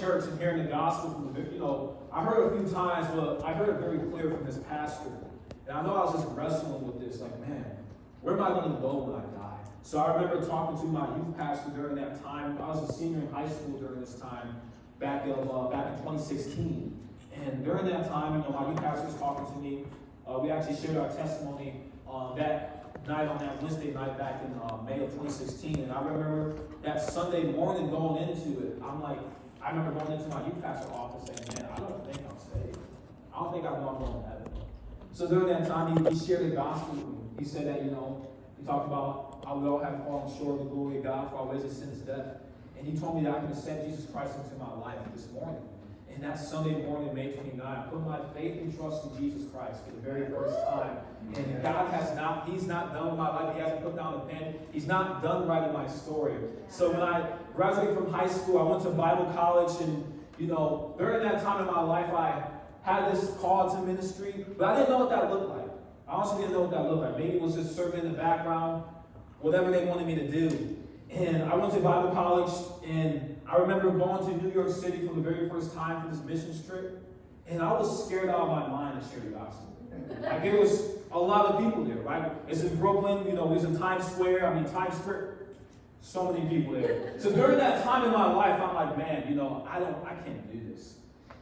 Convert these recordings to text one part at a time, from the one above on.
church and hearing the gospel from the, I heard a few times, but I heard it very clear from this pastor. And I know I was just wrestling with this, like, man, where am I going to go when I die? So I remember talking to my youth pastor during that time. I was a senior in high school during this time, back in 2016. And during that time, my youth pastor was talking to me. We actually shared our testimony that night, on that Wednesday night back in May of 2016. And I remember that Sunday morning going into it, I remember going into my youth pastor's office saying, man, I don't think I'm saved. I don't think I know I'm going to heaven. So during that time, he shared the gospel with me. He said that, he talked about how we all have fallen short of the glory of God for our ways of sin's death. And he told me that I can accept Jesus Christ into my life this morning. And that Sunday morning, May 29, I put my faith and trust in Jesus Christ for the very first time. And God He's not done with my life. He hasn't put down the pen. He's not done writing my story. So when I graduated from high school, I went to Bible college. And, during that time in my life, I had this call to ministry. But I didn't know what that looked like. I honestly didn't know what that looked like. Maybe it was just serving in the background, whatever they wanted me to do. And I went to Bible college, and I remember going to New York City for the very first time for this missions trip. And I was scared out of my mind to share the gospel. Like, there was a lot of people there, right? It's in Brooklyn, it was in Times Square. Times Square, so many people there. So during that time in my life, I'm like, man, I can't do this.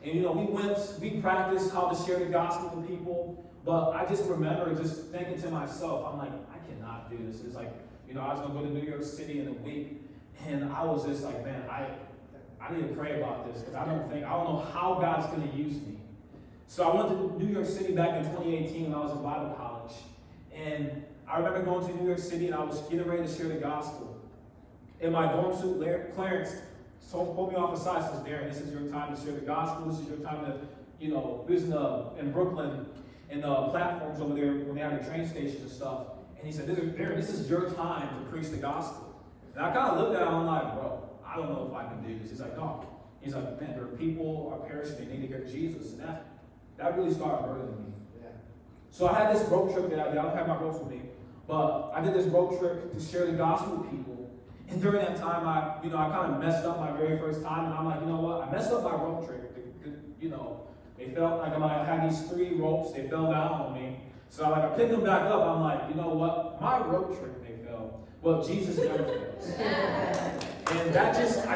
And, we practiced how to share the gospel with people. But I just remember just thinking to myself, I'm like, I cannot do this. It's like, I was going to go to New York City in a week. And I was just like, man, I need to pray about this because I don't know how God's going to use me. So I went to New York City back in 2018 when I was in Bible college. And I remember going to New York City and I was getting ready to share the gospel. And my dorm suit, Clarence, pulled me off the side and says, Darren, this is your time to share the gospel. This is your time to, we was in Brooklyn and platforms over there when they had the train stations and stuff. And he said, Darren, this is your time to preach the gospel. And I kind of looked at him, I'm like, bro, I don't know if I can do this. He's like, no. He's like, man, there are people are perishing, they need to hear Jesus. And that really started burdening me. Yeah. So I had this road trip that I did. I don't have my roads with me. But I did this road trip to share the gospel with people. And during that time, I kind of messed up my very first time. And I'm like, you know what? I messed up my road trip. They felt like I had these 3 ropes. They fell down on me. So I picked them back up. I'm like, you know what? My road trip may fail, but Jesus never fails. And I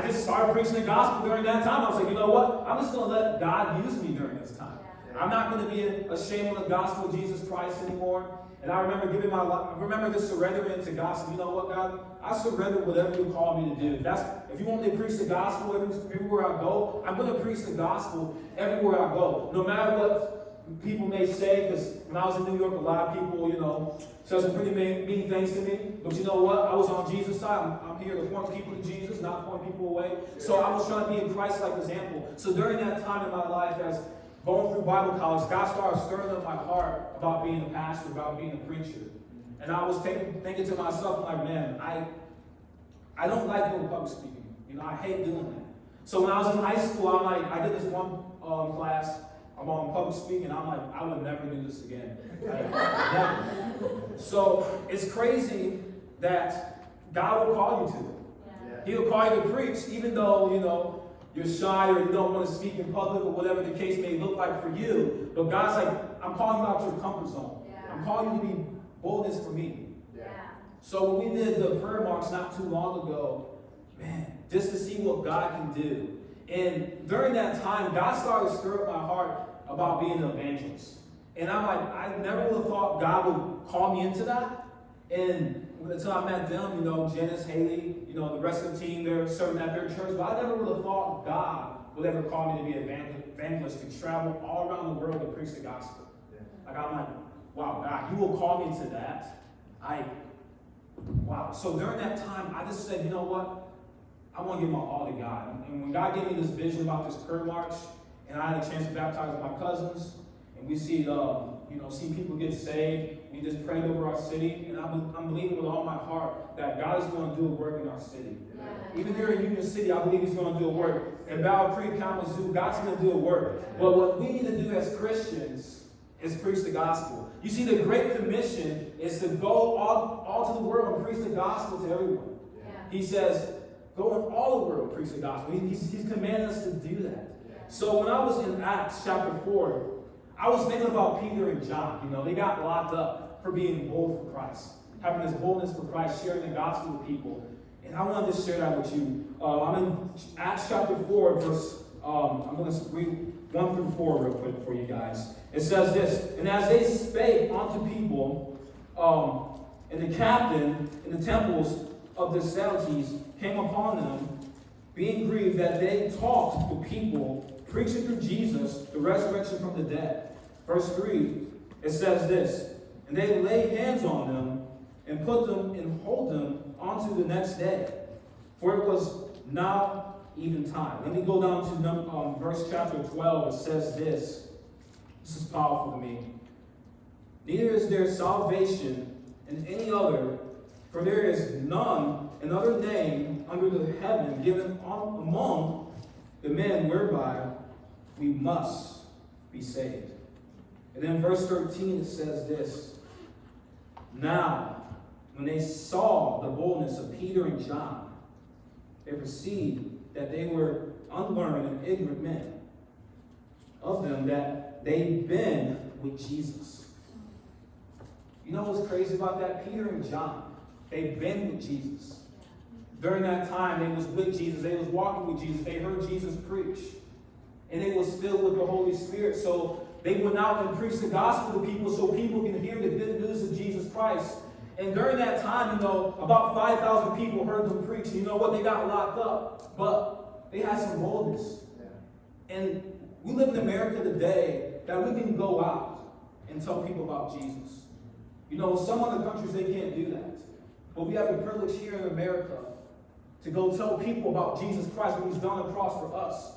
just started preaching the gospel during that time. I was like, you know what? I'm just going to let God use me during this time. I'm not going to be ashamed of the gospel of Jesus Christ anymore. And I remember giving my life, I remember just surrendering to God. So, you know what, God? I surrender whatever you call me to do. If you want me to preach the gospel everywhere I go, I'm going to preach the gospel everywhere I go. No matter what people may say, because when I was in New York, a lot of people, said some pretty mean things to me. But you know what? I was on Jesus' side. I'm here to point people to Jesus, not point people away. So I was trying to be a Christ-like example. So during that time in my life, as going through Bible college, God started stirring up my heart about being a pastor, about being a preacher. And I was thinking to myself, like, man, I don't like doing public speaking. I hate doing that. So when I was in high school, I did this one class on public speaking. I'm like, I would never do this again. Never. So it's crazy that God will call you to it. Yeah. He'll call you to preach, even though, you're shy or you don't want to speak in public or whatever the case may look like for you. But God's like, I'm calling you out your comfort zone. Yeah. I'm calling you to be boldness for me. Yeah. So when we did the prayer march not too long ago, man, just to see what God can do. And during that time, God started to stir up my heart about being an evangelist. And I'm like, I never would have thought God would call me into that. And until I met them, Janice, Haley, the rest of the team, they're serving at their church. But I never would have thought God would ever call me to be an evangelist, to travel all around the world to preach the gospel. Yeah. I'm like, wow, God, you will call me to that? Wow. So during that time, I just said, you know what? I want to give my all to God. And when God gave me this vision about this prayer march, and I had a chance to baptize my cousins, and we see people get saved. We just prayed over our city, and I'm believing with all my heart that God is going to do a work in our city. Yeah. Even here in Union City, I believe He's going to do a work. In Battle Creek, Kalamazoo, God's going to do a work. But what we need to do as Christians is preach the gospel. You see, the Great Commission is to go all to the world and preach the gospel to everyone. Yeah. He says, go in all the world and preach the gospel. He's commanded us to do So when I was in Acts chapter 4, I was thinking about Peter and John. You know, they got locked up for being bold for Christ, having this boldness for Christ, sharing the gospel with people. And I wanted to share that with you. I'm in Acts chapter 4, verse, I'm going to read 1 through 4 real quick for you guys. It says this, and as they spake unto people, and the captain in the temples of the Celtes came upon them, being grieved that they talked to people, preaching through Jesus, the resurrection from the dead. Verse 3, it says this, and they laid hands on them, and put them and hold them onto the next day. For it was now eventide. Let me go down to verse chapter 12. It says this. This is powerful to me. Neither is there salvation in any other, for there is none another name under the heaven given among the men whereby we must be saved. And then verse 13 it says this. Now, when they saw the boldness of Peter and John, they perceived that they were unlearned and ignorant men, of them that they'd been with Jesus. You know what's crazy about that? Peter and John, they've been with Jesus. During that time, they was with Jesus. They was walking with Jesus. They heard Jesus preach. And they was filled with the Holy Spirit. So they went out and preached the gospel to people so people can hear the good news of Jesus Christ. And during that time, you know, about 5,000 people heard them preach. You know what? They got locked up. But they had some boldness. And we live in America today that we can go out and tell people about Jesus. You know, some other countries, they can't do that. But we have the privilege here in America to go tell people about Jesus Christ, what he's done on the cross for us.